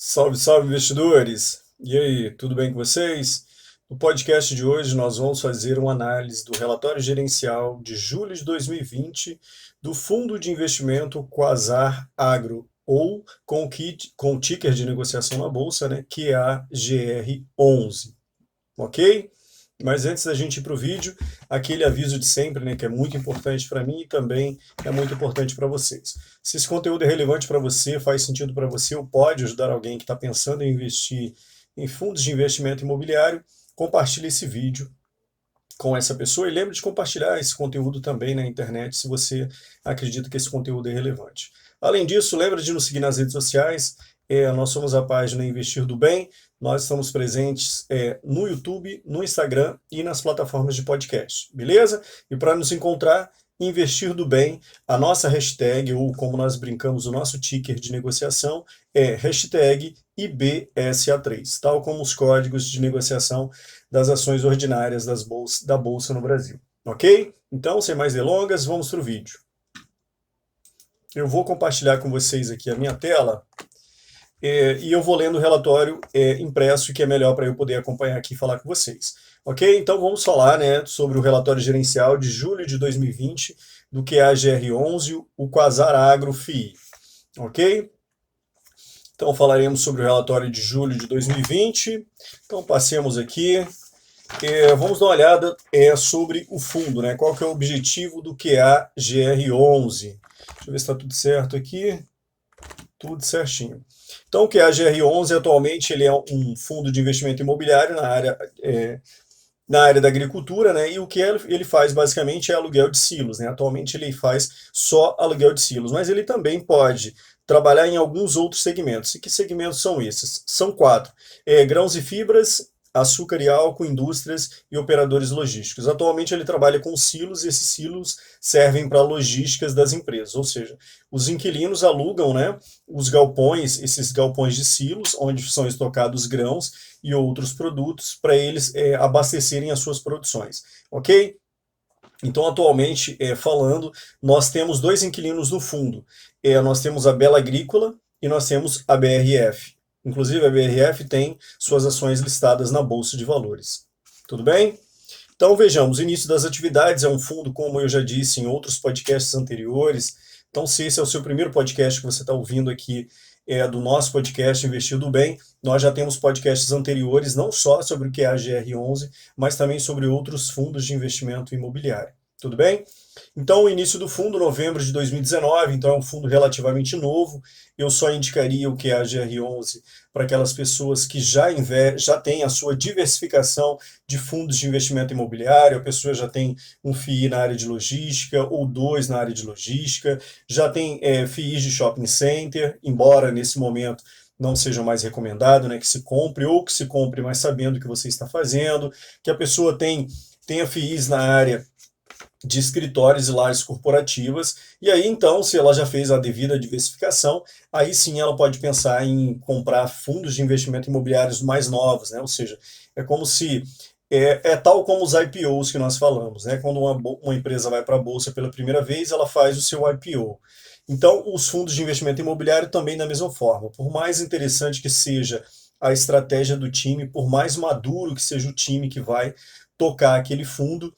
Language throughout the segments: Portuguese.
Salve, salve, investidores! E aí, tudo bem com vocês? No podcast de hoje, nós vamos fazer uma análise do relatório gerencial de julho de 2020 do fundo de investimento Quasar Agro, ou com o ticker de negociação na bolsa, né, que é a GR11. Ok? Mas antes da gente ir para o vídeo, aquele aviso de sempre, né, que é muito importante para mim e também é muito importante para vocês. Se esse conteúdo é relevante para você, faz sentido para você, ou pode ajudar alguém que está pensando em investir em fundos de investimento imobiliário, compartilhe esse vídeo com essa pessoa e lembre de compartilhar esse conteúdo também na internet se você acredita que esse conteúdo é relevante. Além disso, lembre de nos seguir nas redes sociais. Nós somos a página Investir do Bem. Nós estamos presentes no YouTube, no Instagram e nas plataformas de podcast, beleza? E para nos encontrar, Investir do Bem, a nossa hashtag, ou como nós brincamos, o nosso ticker de negociação é hashtag IBSA3, tal como os códigos de negociação das ações ordinárias da Bolsa no Brasil. Ok? Então, sem mais delongas, vamos para o vídeo. Eu vou compartilhar com vocês aqui a minha tela e eu vou lendo o relatório impresso, que é melhor para eu poder acompanhar aqui e falar com vocês. Ok? Então vamos falar, né, sobre o relatório gerencial de julho de 2020 do que é a GR11, o Quasar Agro FII. Ok? Então falaremos sobre o relatório de julho de 2020. Então passemos aqui. Vamos dar uma olhada sobre o fundo, né? Qual que é o objetivo do QA GR11? Deixa eu ver se está tudo certo aqui. Tudo certinho. Então, o QA GR11 atualmente ele é um fundo de investimento imobiliário na área da agricultura, né? E o que ele faz basicamente é aluguel de silos, né? Atualmente ele faz só aluguel de silos, mas ele também pode trabalhar em alguns outros segmentos. E que segmentos são esses? São quatro: grãos e fibras, açúcar e álcool, indústrias e operadores logísticos. Atualmente ele trabalha com silos e esses silos servem para logísticas das empresas, ou seja, os inquilinos alugam, né, os galpões, esses galpões de silos, onde são estocados grãos e outros produtos para eles abastecerem as suas produções, ok? Então, atualmente, falando, nós temos dois inquilinos no fundo. Nós temos a Bela Agrícola e nós temos a BRF. Inclusive, a BRF tem suas ações listadas na Bolsa de Valores. Tudo bem? Então, vejamos, o início das atividades é um fundo, como eu já disse em outros podcasts anteriores. Então, se esse é o seu primeiro podcast que você está ouvindo aqui, do nosso podcast Investir do Bem, nós já temos podcasts anteriores, não só sobre o que é a GR11, mas também sobre outros fundos de investimento imobiliário. Tudo bem? Então, o início do fundo, novembro de 2019, então é um fundo relativamente novo. Eu só indicaria o que é a GR11 para aquelas pessoas que já têm a sua diversificação de fundos de investimento imobiliário, a pessoa já tem um FII na área de logística, ou dois na área de logística, já tem FIIs de shopping center, embora nesse momento não seja mais recomendado, né, que se compre, ou que se compre, mas sabendo o que você está fazendo, que a pessoa tenha FIIs na área de escritórios e lajes corporativas, e aí então, se ela já fez a devida diversificação, aí sim ela pode pensar em comprar fundos de investimento imobiliários mais novos, né? Ou seja, é como se tal como os IPOs que nós falamos, né? Quando uma empresa vai para a bolsa pela primeira vez, ela faz o seu IPO. Então, os fundos de investimento imobiliário também da mesma forma. Por mais interessante que seja a estratégia do time, por mais maduro que seja o time que vai tocar aquele fundo,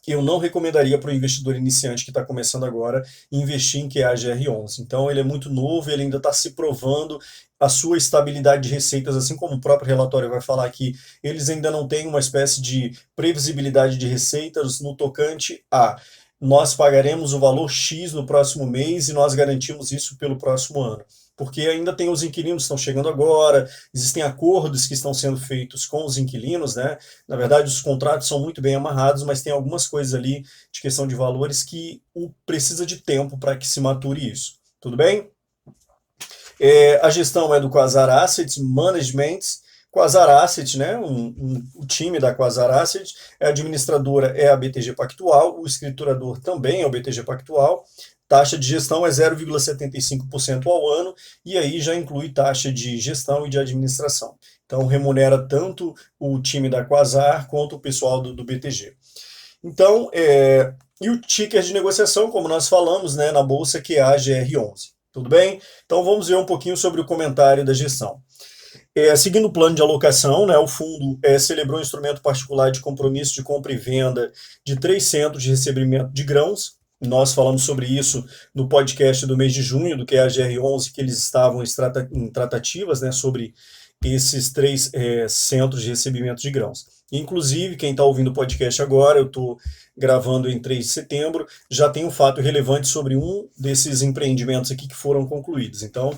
eu não recomendaria para o investidor iniciante que está começando agora investir em QAGR11. Então, ele é muito novo, ele ainda está se provando a sua estabilidade de receitas, assim como o próprio relatório vai falar aqui, eles ainda não têm uma espécie de previsibilidade de receitas no tocante a nós pagaremos o valor X no próximo mês e nós garantimos isso pelo próximo ano. Porque ainda tem os inquilinos que estão chegando agora, existem acordos que estão sendo feitos com os inquilinos, né? Na verdade, os contratos são muito bem amarrados, mas tem algumas coisas ali de questão de valores que precisa de tempo para que se mature isso. Tudo bem? A gestão é do Quasar Asset Management. Quasar Asset, né? O time da Quasar Asset, a administradora é a BTG Pactual, o escriturador também é o BTG Pactual. Taxa de gestão é 0,75% ao ano, e aí já inclui taxa de gestão e de administração. Então, remunera tanto o time da Quasar quanto o pessoal do BTG. Então, e o ticker de negociação, como nós falamos, né, na bolsa, que é a GR11. Tudo bem? Então vamos ver um pouquinho sobre o comentário da gestão. Seguindo o plano de alocação, né, o fundo celebrou um instrumento particular de compromisso de compra e venda de 3 centros de recebimento de grãos. Nós falamos sobre isso no podcast do mês de junho, do QAGR11, que eles estavam em tratativas, né, sobre esses 3 centros de recebimento de grãos. Inclusive, quem está ouvindo o podcast agora, eu estou gravando em 3 de setembro, já tem um fato relevante sobre um desses empreendimentos aqui que foram concluídos. Então,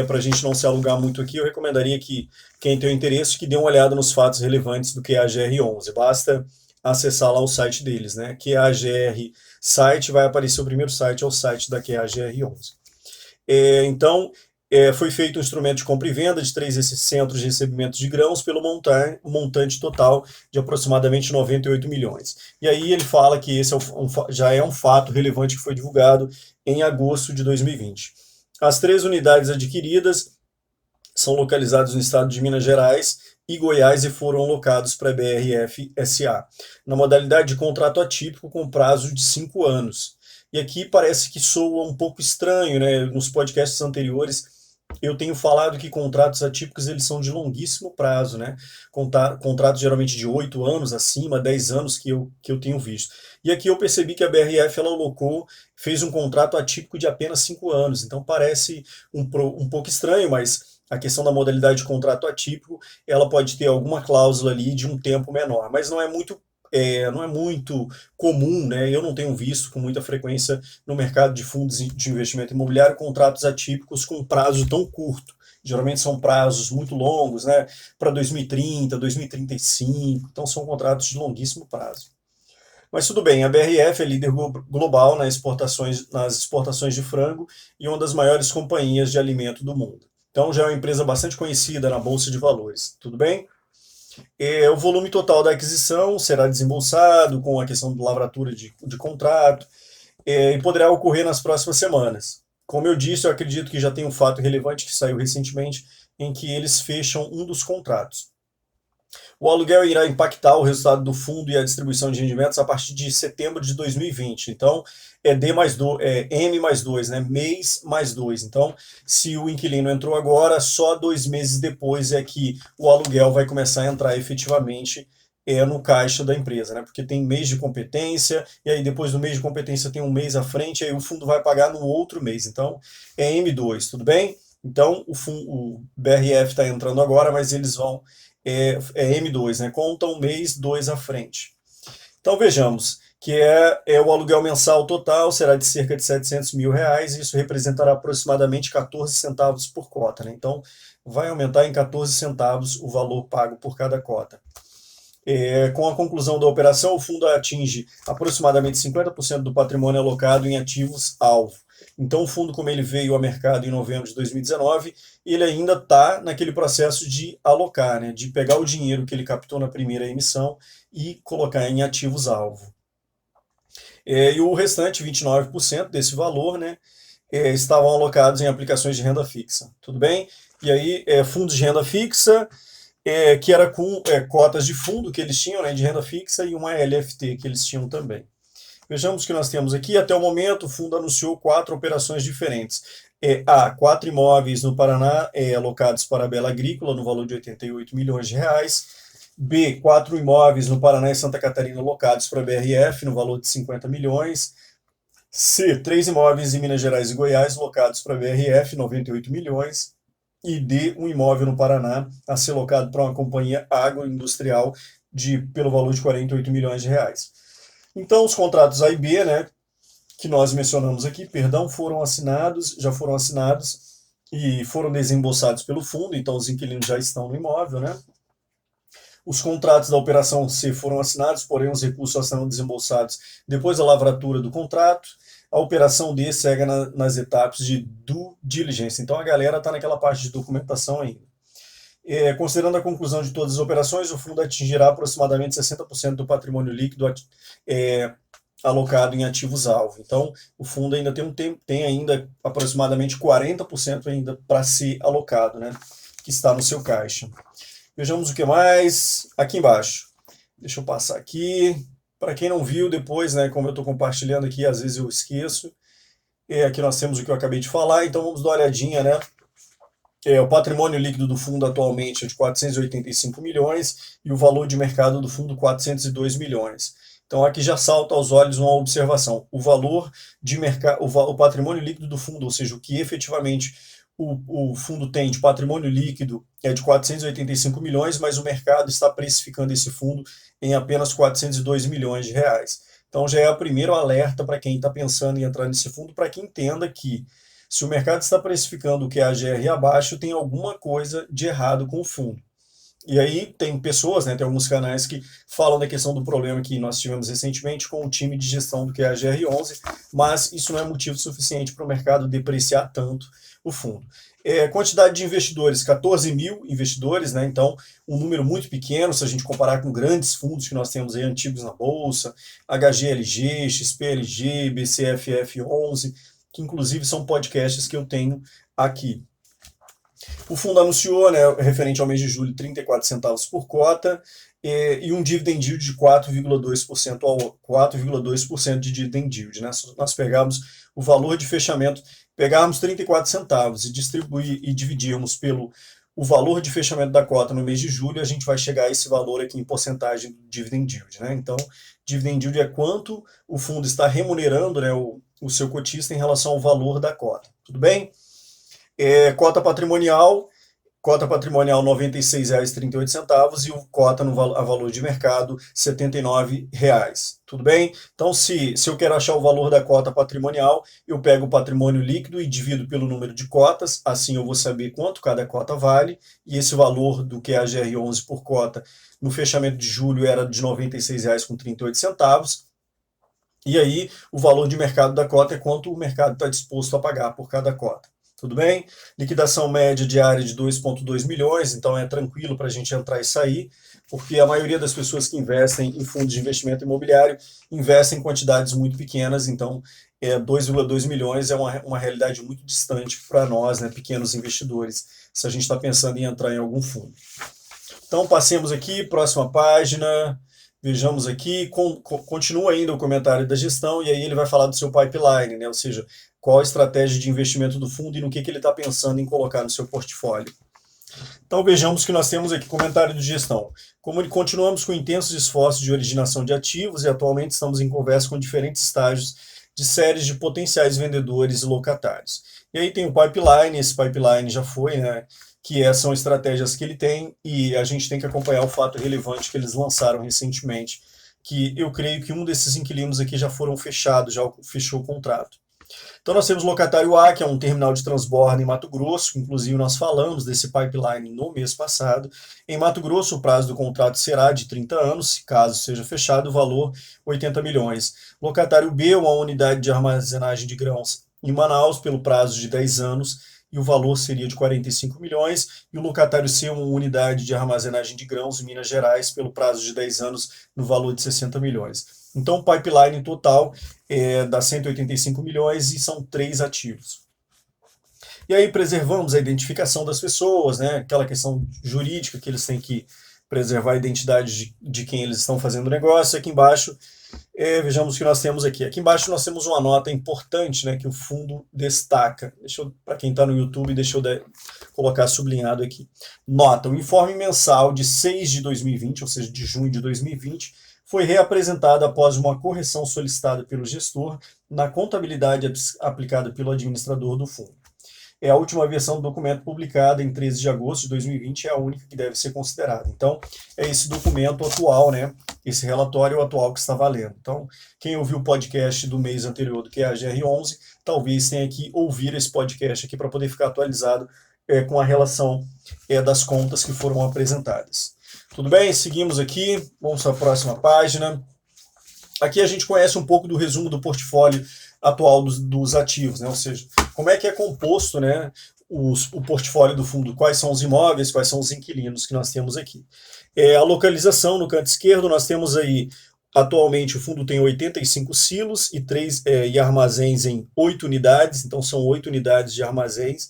para a gente não se alugar muito aqui, eu recomendaria que quem tem interesse que dê uma olhada nos fatos relevantes do QAGR11. Basta acessar lá o site deles, né? QAGR site, vai aparecer o primeiro site, é o site da QAGR11. Então, foi feito um instrumento de compra e venda de 3 desses centros de recebimento de grãos pelo montante total de aproximadamente 98 milhões. E aí ele fala que esse já é um fato relevante que foi divulgado em agosto de 2020. As 3 unidades adquiridas são localizadas no estado de Minas Gerais e Goiás e foram alocados para a BRF SA, na modalidade de contrato atípico com prazo de 5 anos. E aqui parece que soa um pouco estranho, né? Nos podcasts anteriores eu tenho falado que contratos atípicos eles são de longuíssimo prazo, né? Contratos geralmente de 8 anos acima, 10 anos que eu tenho visto. E aqui eu percebi que a BRF ela fez um contrato atípico de apenas 5 anos. Então parece um pouco estranho, mas a questão da modalidade de contrato atípico, ela pode ter alguma cláusula ali de um tempo menor, mas não é muito comum, né? Eu não tenho visto com muita frequência no mercado de fundos de investimento imobiliário contratos atípicos com prazo tão curto. Geralmente são prazos muito longos, né? Para 2030, 2035, então são contratos de longuíssimo prazo. Mas tudo bem, a BRF é líder global nas exportações de frango e uma das maiores companhias de alimento do mundo. Então já é uma empresa bastante conhecida na Bolsa de Valores. Tudo bem? O volume total da aquisição será desembolsado com a questão de lavratura de contrato e poderá ocorrer nas próximas semanas. Como eu disse, eu acredito que já tem um fato relevante que saiu recentemente em que eles fecham um dos contratos. O aluguel irá impactar o resultado do fundo e a distribuição de rendimentos a partir de setembro de 2020. Então, M mais 2, né? Mês mais 2. Então, se o inquilino entrou agora, só 2 meses depois é que o aluguel vai começar a entrar efetivamente no caixa da empresa, né? Porque tem mês de competência, e aí depois do mês de competência tem um mês à frente, aí o fundo vai pagar no outro mês. Então, é M2, tudo bem? Então, o BRF está entrando agora, mas eles vão M2, né? Conta um mês, 2 à frente. Então vejamos que o aluguel mensal total será de cerca de R$ 700 mil, e isso representará aproximadamente 14 centavos por cota, né? Então vai aumentar em 14 centavos o valor pago por cada cota. Com a conclusão da operação, o fundo atinge aproximadamente 50% do patrimônio alocado em ativos-alvo. Então, o fundo, como ele veio ao mercado em novembro de 2019, ele ainda está naquele processo de alocar, né, de pegar o dinheiro que ele captou na primeira emissão e colocar em ativos-alvo. E o restante, 29% desse valor, né, estavam alocados em aplicações de renda fixa. Tudo bem? E aí, fundos de renda fixa, que era com cotas de fundo que eles tinham, né, de renda fixa, e uma LFT que eles tinham também. Vejamos o que nós temos aqui. Até o momento, o fundo anunciou 4 operações diferentes. 4 imóveis no Paraná alocados para a Bela Agrícola, no valor de R$ 88 milhões. B, 4 imóveis no Paraná e Santa Catarina alocados para a BRF, no valor de 50 milhões. C, 3 imóveis em Minas Gerais e Goiás alocados para a BRF, 98 milhões. E D, um imóvel no Paraná a ser locado para uma companhia agroindustrial pelo valor de 48 milhões de reais. Então, os contratos A e B, né, que nós mencionamos aqui, já foram assinados e foram desembolsados pelo fundo, então os inquilinos já estão no imóvel, né? Os contratos da operação C foram assinados, porém os recursos só serão desembolsados depois da lavratura do contrato. A operação D segue nas etapas de due diligence. Então a galera está naquela parte de documentação ainda. Considerando a conclusão de todas as operações, o fundo atingirá aproximadamente 60% do patrimônio líquido alocado em ativos-alvo. Então, o fundo ainda tem ainda aproximadamente 40% ainda para ser alocado, né, que está no seu caixa. Vejamos o que mais aqui embaixo. Deixa eu passar aqui. Para quem não viu depois, né, como eu estou compartilhando aqui, às vezes eu esqueço. Aqui nós temos o que eu acabei de falar, então vamos dar uma olhadinha, né? O patrimônio líquido do fundo atualmente é de 485 milhões e o valor de mercado do fundo 402 milhões. Então aqui já salta aos olhos uma observação. O valor de mercado, o patrimônio líquido do fundo, ou seja, o que efetivamente o fundo tem de patrimônio líquido é de 485 milhões, mas o mercado está precificando esse fundo em apenas 402 milhões de reais. Então já é o primeiro alerta para quem está pensando em entrar nesse fundo, para que entenda que se o mercado está precificando o QAGR abaixo, tem alguma coisa de errado com o fundo. E aí tem pessoas, né, tem alguns canais que falam da questão do problema que nós tivemos recentemente com o time de gestão do QAGR11, mas isso não é motivo suficiente para o mercado depreciar tanto o fundo. Quantidade de investidores, 14 mil investidores, né, então um número muito pequeno se a gente comparar com grandes fundos que nós temos aí antigos na Bolsa, HGLG, XPLG, BCFF11, que inclusive são podcasts que eu tenho aqui. O fundo anunciou, né, referente ao mês de julho, 34 centavos por cota e um dividend yield de 4,2% de dividend yield. Né? Se nós pegarmos o valor de fechamento, pegarmos 34 centavos e distribuir e dividirmos pelo o valor de fechamento da cota no mês de julho, a gente vai chegar a esse valor aqui em porcentagem do dividend yield. Né? Então, dividend yield é quanto o fundo está remunerando, né, o seu cotista em relação ao valor da cota. Tudo bem? Cota patrimonial R$ 96,38 e o cota a valor de mercado R$ 79,00. Tudo bem? Então, se eu quero achar o valor da cota patrimonial, eu pego o patrimônio líquido e divido pelo número de cotas, assim eu vou saber quanto cada cota vale, e esse valor do QAGR11 por cota no fechamento de julho era de R$ 96,38. E aí, o valor de mercado da cota é quanto o mercado está disposto a pagar por cada cota. Tudo bem? Liquidação média diária de 2,2 milhões, então é tranquilo para a gente entrar e sair, porque a maioria das pessoas que investem em fundos de investimento imobiliário investem em quantidades muito pequenas, então 2,2 milhões é uma realidade muito distante para nós, né, pequenos investidores, se a gente está pensando em entrar em algum fundo. Então, passemos aqui, próxima página. Vejamos aqui, continua ainda o comentário da gestão, e aí ele vai falar do seu pipeline, né? Ou seja, qual a estratégia de investimento do fundo e no que ele está pensando em colocar no seu portfólio. Então vejamos que nós temos aqui comentário de gestão. Continuamos com intensos esforços de originação de ativos e atualmente estamos em conversa com diferentes estágios de séries de potenciais vendedores e locatários. E aí tem o pipeline, esse pipeline já foi, né? Que são estratégias que ele tem, e a gente tem que acompanhar o fato relevante que eles lançaram recentemente, que eu creio que um desses inquilinos aqui já foram fechados, já fechou o contrato. Então nós temos o locatário A, que é um terminal de transbordo em Mato Grosso, inclusive nós falamos desse pipeline no mês passado. Em Mato Grosso, o prazo do contrato será de 30 anos, se caso seja fechado, o valor 80 milhões. Locatário B, uma unidade de armazenagem de grãos em Manaus, pelo prazo de 10 anos, e o valor seria de 45 milhões, e o locatário C, uma unidade de armazenagem de grãos em Minas Gerais, pelo prazo de 10 anos, no valor de 60 milhões. Então, o pipeline total dá 185 milhões e são 3 ativos. E aí preservamos a identificação das pessoas, né? Aquela questão jurídica que eles têm que preservar a identidade de quem eles estão fazendo o negócio. Aqui embaixo, vejamos o que nós temos aqui. Aqui embaixo nós temos uma nota importante, né, que o fundo destaca. Para quem está no YouTube, deixa eu colocar sublinhado aqui. Nota: o informe mensal de 6 de 2020, ou seja, de junho de 2020, foi reapresentado após uma correção solicitada pelo gestor na contabilidade aplicada pelo administrador do fundo. A última versão do documento publicada em 13 de agosto de 2020 é a única que deve ser considerada. Então, é esse documento atual, né? Esse relatório atual que está valendo. Então, quem ouviu o podcast do mês anterior do QAGR11, talvez tenha que ouvir esse podcast aqui para poder ficar atualizado com a relação das contas que foram apresentadas. Tudo bem? Seguimos aqui, vamos para a próxima página. Aqui a gente conhece um pouco do resumo do portfólio atual dos ativos, né? Ou seja, como é que é composto, né, o portfólio do fundo, quais são os imóveis, quais são os inquilinos que nós temos aqui. A localização no canto esquerdo, nós temos aí, atualmente o fundo tem 85 silos e armazéns em 8 unidades, então são 8 unidades de armazéns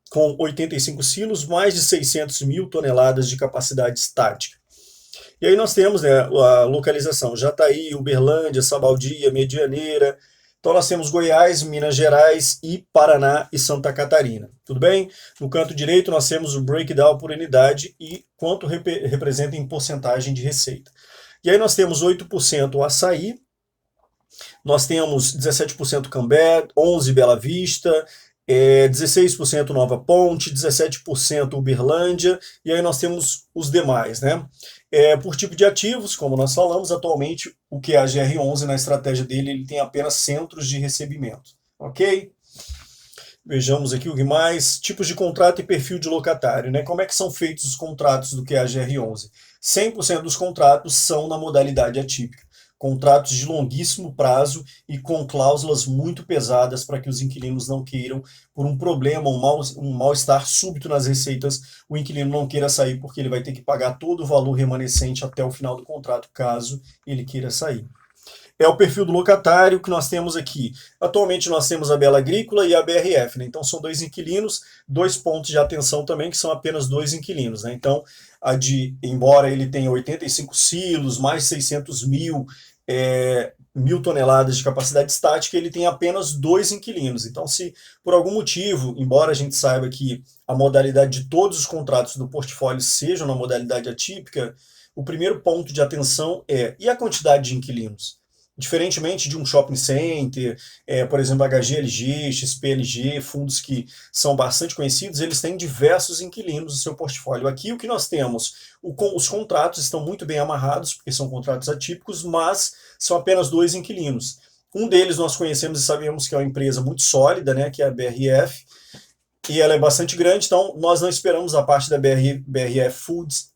com 85 silos, mais de 600 mil toneladas de capacidade estática. E aí nós temos, né, a localização Jataí, Uberlândia, Sabaldia, Medianeira, Então nós temos Goiás, Minas Gerais e Paraná e Santa Catarina. Tudo bem? No canto direito nós temos o breakdown por unidade e quanto representa em porcentagem de receita. E aí nós temos 8% o açaí, nós temos 17% Cambé, 11% Bela Vista, 16% Nova Ponte, 17% Uberlândia, e aí nós temos os demais, né? Por tipo de ativos, como nós falamos, atualmente o QAGR11 na estratégia dele, ele tem apenas centros de recebimento, ok? Vejamos aqui o que mais, tipos de contrato e perfil de locatário, né? Como é que são feitos os contratos do QAGR11? 100% dos contratos são na modalidade atípica. Contratos de longuíssimo prazo e com cláusulas muito pesadas para que os inquilinos não queiram, por um problema, um mal-estar súbito nas receitas, o inquilino não queira sair porque ele vai ter que pagar todo o valor remanescente até o final do contrato, caso ele queira sair. É o perfil do locatário que nós temos aqui. Atualmente nós temos a Bela Agrícola e a BRF, né? Então são dois inquilinos, 2 pontos de atenção também, que são apenas 2 inquilinos, né? Então, embora ele tenha 85 silos, mais 600 mil, 1.000 toneladas de capacidade estática, ele tem apenas 2 inquilinos. Então, se por algum motivo, embora a gente saiba que a modalidade de todos os contratos do portfólio sejam na modalidade atípica, o primeiro ponto de atenção e a quantidade de inquilinos? Diferentemente de um shopping center, por exemplo, HGLG, XPLG, fundos que são bastante conhecidos, eles têm diversos inquilinos no seu portfólio. Aqui o que nós temos, os contratos estão muito bem amarrados, porque são contratos atípicos, mas são apenas 2 inquilinos. Um deles nós conhecemos e sabemos que é uma empresa muito sólida, né, que é a BRF, e ela é bastante grande, então nós não esperamos a parte da BRF Foods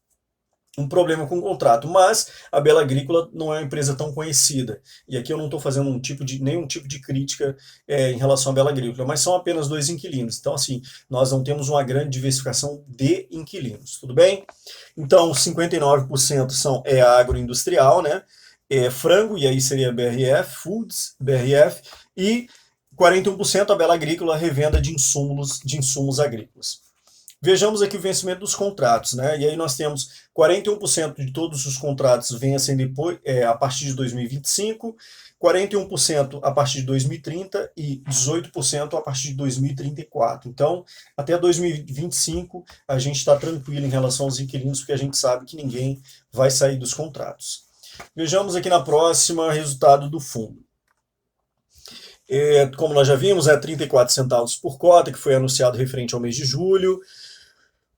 um problema com o contrato, mas a Bela Agrícola não é uma empresa tão conhecida, e aqui eu não estou fazendo nenhum tipo de crítica em relação à Bela Agrícola, mas são apenas 2 inquilinos, então assim, nós não temos uma grande diversificação de inquilinos, tudo bem? Então 59% é agroindustrial, né? Frango, e aí seria BRF, Foods, BRF, e 41% a Bela Agrícola, revenda de insumos agrícolas. Vejamos aqui o vencimento dos contratos, né? E aí nós temos 41% de todos os contratos vencem depois, a partir de 2025, 41% a partir de 2030 e 18% a partir de 2034. Então, até 2025, a gente está tranquilo em relação aos inquilinos, porque a gente sabe que ninguém vai sair dos contratos. Vejamos aqui na próxima resultado do fundo. Como nós já vimos, é 34 centavos por cota, que foi anunciado referente ao mês de julho.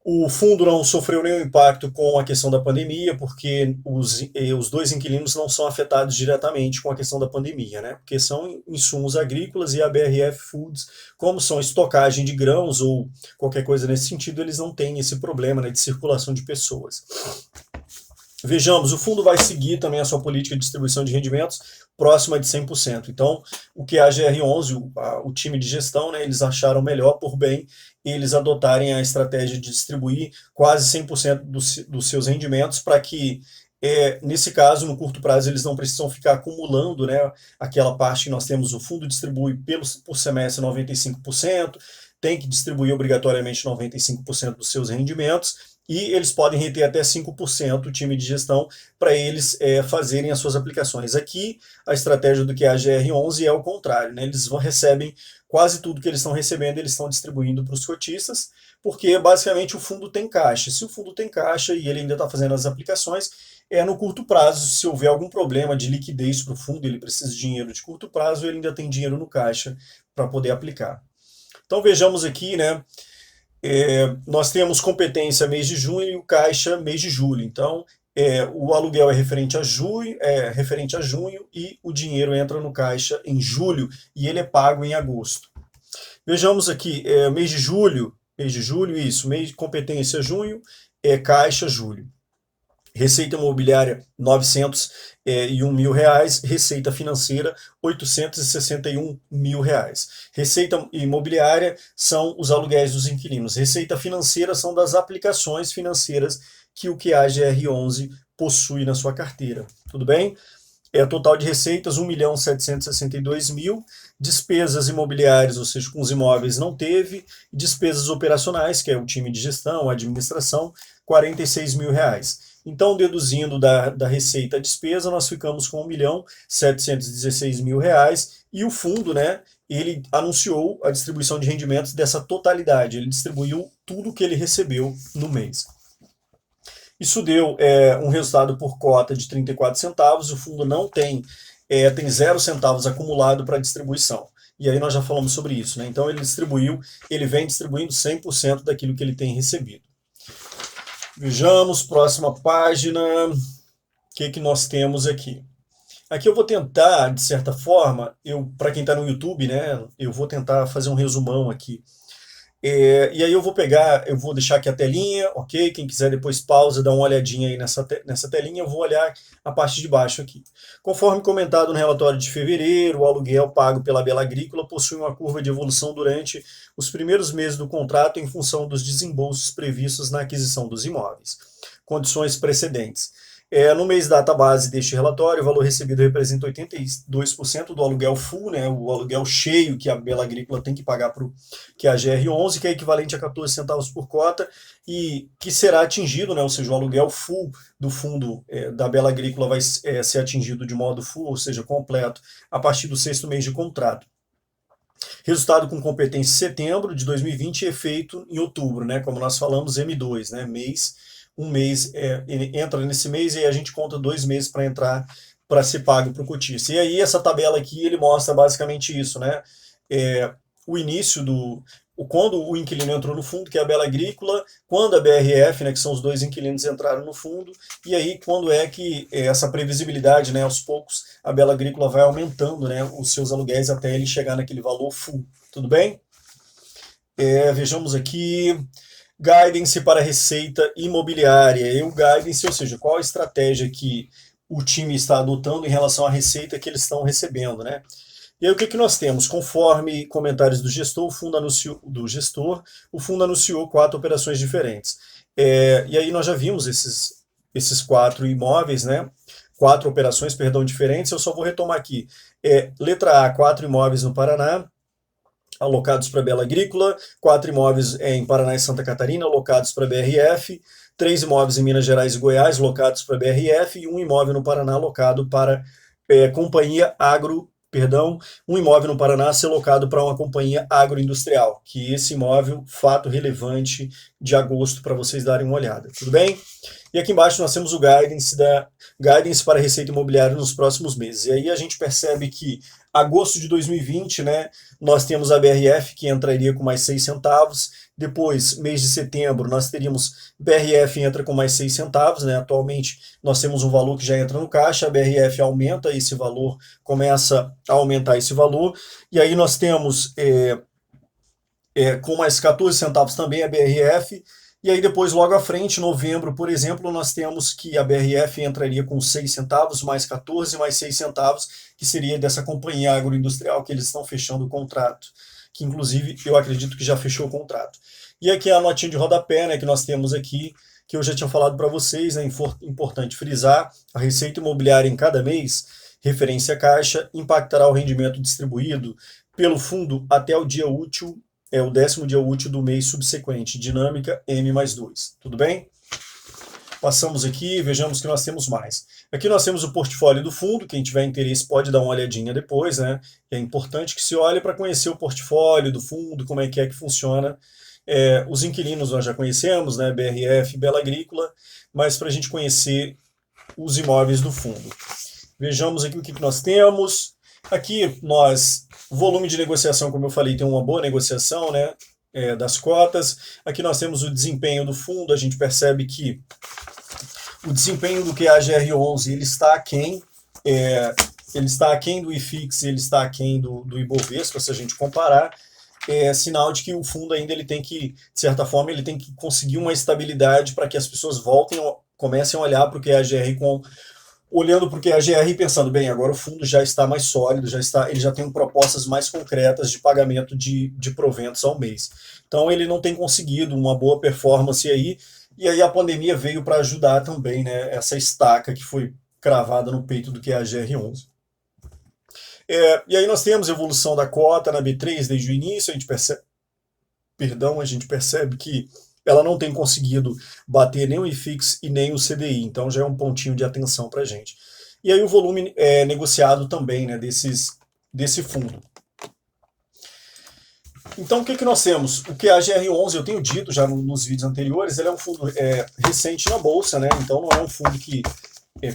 O fundo não sofreu nenhum impacto com a questão da pandemia, porque os 2 inquilinos não são afetados diretamente com a questão da pandemia, né? Porque são insumos agrícolas e a BRF Foods, como são estocagem de grãos ou qualquer coisa nesse sentido, eles não têm esse problema, né, de circulação de pessoas. Vejamos, o fundo vai seguir também a sua política de distribuição de rendimentos próxima de 100%. Então, o QAGR11, o time de gestão, né, eles acharam melhor por bem eles adotarem a estratégia de distribuir quase 100% dos seus rendimentos para que, nesse caso, no curto prazo, eles não precisam ficar acumulando, né, aquela parte que nós temos, o fundo distribui por semestre 95%, tem que distribuir obrigatoriamente 95% dos seus rendimentos, e eles podem reter até 5% o time de gestão para eles fazerem as suas aplicações. Aqui, a estratégia do QAGR11 é o contrário, né? Eles recebem quase tudo que eles estão recebendo, eles estão distribuindo para os cotistas, porque basicamente o fundo tem caixa. Se o fundo tem caixa e ele ainda está fazendo as aplicações, no curto prazo, se houver algum problema de liquidez para o fundo, ele precisa de dinheiro de curto prazo, ele ainda tem dinheiro no caixa para poder aplicar. Então vejamos aqui, né? Nós temos competência mês de junho e o caixa mês de julho. Então, o aluguel é referente a junho e o dinheiro entra no caixa em julho e ele é pago em agosto. Vejamos aqui, mês de julho, isso, mês de competência junho, caixa julho. Receita imobiliária, R$901 mil, receita financeira, R$861 mil. Receita imobiliária são os aluguéis dos inquilinos. Receita financeira são das aplicações financeiras que o QAGR11 possui na sua carteira. Tudo bem? Total de receitas, R$1.762.000. Despesas imobiliárias, ou seja, com os imóveis não teve. Despesas operacionais, que é o time de gestão, a administração, R$46 mil. Então, deduzindo da receita a despesa, nós ficamos com R$ 1.716.000 e o fundo, né, ele anunciou a distribuição de rendimentos dessa totalidade, ele distribuiu tudo que ele recebeu no mês. Isso deu um resultado por cota de 34 centavos, o fundo não tem 0 centavos acumulado para distribuição. E aí nós já falamos sobre isso, né? Então ele vem distribuindo 100% daquilo que ele tem recebido. Vejamos, próxima página, o que nós temos aqui. Aqui eu vou tentar, de certa forma, para quem está no YouTube, né, eu vou tentar fazer um resumão aqui. E aí eu vou deixar aqui a telinha, ok? Quem quiser depois pausa, dá uma olhadinha aí nessa telinha, eu vou olhar a parte de baixo aqui. Conforme comentado no relatório de fevereiro, o aluguel pago pela Bela Agrícola possui uma curva de evolução durante os primeiros meses do contrato em função dos desembolsos previstos na aquisição dos imóveis. Condições precedentes. No mês data base deste relatório, o valor recebido representa 82% do aluguel full, né, o aluguel cheio que a Bela Agrícola tem que pagar para que é a GR11, que é equivalente a 14 centavos por cota, e que será atingido, né, ou seja, o aluguel full do fundo da Bela Agrícola vai ser atingido de modo full, ou seja, completo, a partir do 6º mês de contrato. Resultado com competência em setembro de 2020 e efeito em outubro, né, como nós falamos, M2, né, um mês ele entra nesse mês e aí a gente conta 2 meses para entrar para ser pago para o cotista. E aí essa tabela aqui ele mostra basicamente isso, né? O início quando o inquilino entrou no fundo, que é a Bela Agrícola, quando a BRF, né, que são os dois inquilinos, entraram no fundo, e aí quando é que essa previsibilidade, né, aos poucos, a Bela Agrícola vai aumentando, né, os seus aluguéis até ele chegar naquele valor full. Tudo bem? Vejamos aqui. Guidance para receita imobiliária. E o guidance, ou seja, qual a estratégia que o time está adotando em relação à receita que eles estão recebendo, né? E aí o que nós temos? Conforme comentários do gestor, o fundo anunciou 4 operações diferentes. E aí nós já vimos esses 4 imóveis, né? 4 operações, perdão, diferentes. Eu só vou retomar aqui. Letra A, 4 imóveis no Paraná, alocados para a Bela Agrícola, 4 imóveis em Paraná e Santa Catarina, alocados para a BRF, 3 imóveis em Minas Gerais e Goiás, locados para a BRF, e um imóvel no Paraná alocado para companhia um imóvel no Paraná ser locado para uma companhia agroindustrial, que esse imóvel, fato relevante de agosto, para vocês darem uma olhada, tudo bem? E aqui embaixo nós temos o guidance para receita imobiliária nos próximos meses. E aí a gente percebe que agosto de 2020, né, nós temos a BRF que entraria com mais 6 centavos. Depois, mês de setembro, nós teríamos BRF entra com mais 6 centavos. Né? Atualmente, nós temos um valor que já entra no caixa, a BRF aumenta esse valor, começa a aumentar esse valor. E aí nós temos com mais 14 centavos também a BRF. E aí depois, logo à frente, novembro, por exemplo, nós temos que a BRF entraria com 6 centavos, mais 14, mais 6 centavos, que seria dessa companhia agroindustrial que eles estão fechando o contrato, que inclusive eu acredito que já fechou o contrato. E aqui a notinha de rodapé, né, que nós temos aqui, que eu já tinha falado para vocês, é importante frisar, a receita imobiliária em cada mês, referência à caixa, impactará o rendimento distribuído pelo fundo até o dia útil, o 10º dia útil do mês subsequente, dinâmica M+2, tudo bem? Passamos aqui, vejamos que nós temos mais. Aqui nós temos o portfólio do fundo, quem tiver interesse pode dar uma olhadinha depois, né? É importante que se olhe para conhecer o portfólio do fundo, como é que funciona. Os inquilinos nós já conhecemos, né? BRF, Bela Agrícola, mas para a gente conhecer os imóveis do fundo. Vejamos aqui o que nós temos. Aqui volume de negociação, como eu falei, tem uma boa negociação, né, das cotas. Aqui nós temos o desempenho do fundo, a gente percebe que o desempenho do QAGR11 ele está aquém, do IFIX, ele está aquém do Ibovespa, se a gente comparar. É sinal de que o fundo ainda ele tem que, de certa forma, ele tem que conseguir uma estabilidade para que as pessoas comecem a olhar para o QAGR olhando para o QAGR e pensando, bem, agora o fundo já está mais sólido, ele já tem propostas mais concretas de pagamento de proventos ao mês. Então ele não tem conseguido uma boa performance aí, e aí a pandemia veio para ajudar também, né, essa estaca que foi cravada no peito do QAGR11. E aí nós temos a evolução da cota na B3 desde o início, a gente percebe que ela não tem conseguido bater nem o IFIX e nem o CDI, então já é um pontinho de atenção para a gente. E aí o volume negociado também, né, desse fundo. Então, o que nós temos? O QAGR11, eu tenho dito já nos vídeos anteriores, ele é um fundo recente na Bolsa, né? Então não é um fundo que,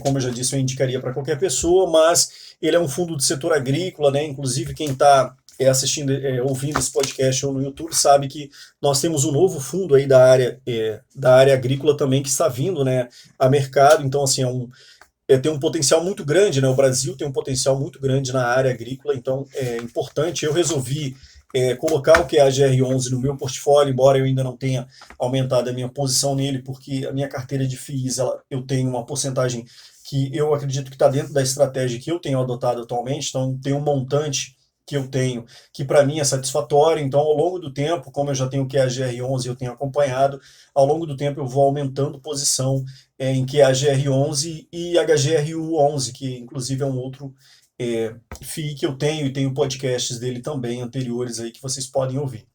como eu já disse, eu indicaria para qualquer pessoa, mas ele é um fundo do setor agrícola, né? Inclusive quem está assistindo, ouvindo esse podcast ou no YouTube sabe que nós temos um novo fundo aí da área agrícola também que está vindo, né, a mercado. Então, assim, tem um potencial muito grande, né? O Brasil tem um potencial muito grande na área agrícola, então é importante. Eu resolvi colocar o QAGR11 no meu portfólio, embora eu ainda não tenha aumentado a minha posição nele, porque a minha carteira de FIIs, eu tenho uma porcentagem que eu acredito que está dentro da estratégia que eu tenho adotado atualmente, então tem um montante que eu tenho que para mim é satisfatório. Então, ao longo do tempo, como eu já tenho o QAGR11 e eu tenho acompanhado, ao longo do tempo eu vou aumentando posição em QAGR11 e HGRU11, que inclusive é um outro FII que eu tenho, e tenho podcasts dele também anteriores aí que vocês podem ouvir.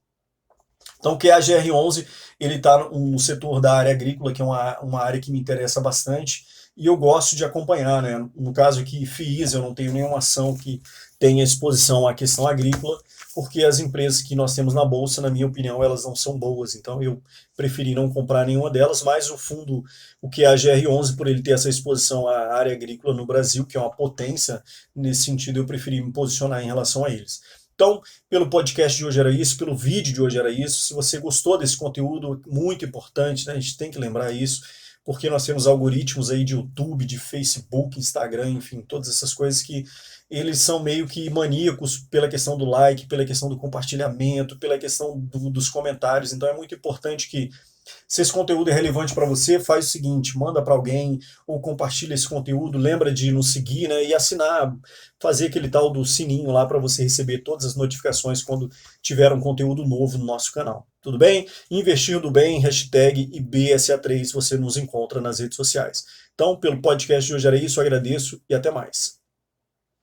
Então, o QAGR11, ele está no setor da área agrícola, que é uma área que me interessa bastante, e eu gosto de acompanhar, né? No caso aqui, FIIs, eu não tenho nenhuma ação que tenha exposição à questão agrícola, porque as empresas que nós temos na Bolsa, na minha opinião, elas não são boas, então eu preferi não comprar nenhuma delas, mas o fundo, o QAGR11, por ele ter essa exposição à área agrícola no Brasil, que é uma potência, nesse sentido eu preferi me posicionar em relação a eles. Então, pelo podcast de hoje era isso, pelo vídeo de hoje era isso. Se você gostou desse conteúdo, muito importante, né? A gente tem que lembrar isso, porque nós temos algoritmos aí de YouTube, de Facebook, Instagram, enfim, todas essas coisas que eles são meio que maníacos pela questão do like, pela questão do compartilhamento, pela questão dos comentários. Então é muito importante que, se esse conteúdo é relevante para você, faz o seguinte, manda para alguém ou compartilha esse conteúdo, lembra de nos seguir, né, e assinar, fazer aquele tal do sininho lá para você receber todas as notificações quando tiver um conteúdo novo no nosso canal. Tudo bem? Investindo bem, hashtag IBSA3, você nos encontra nas redes sociais. Então, pelo podcast de hoje era isso, eu agradeço e até mais.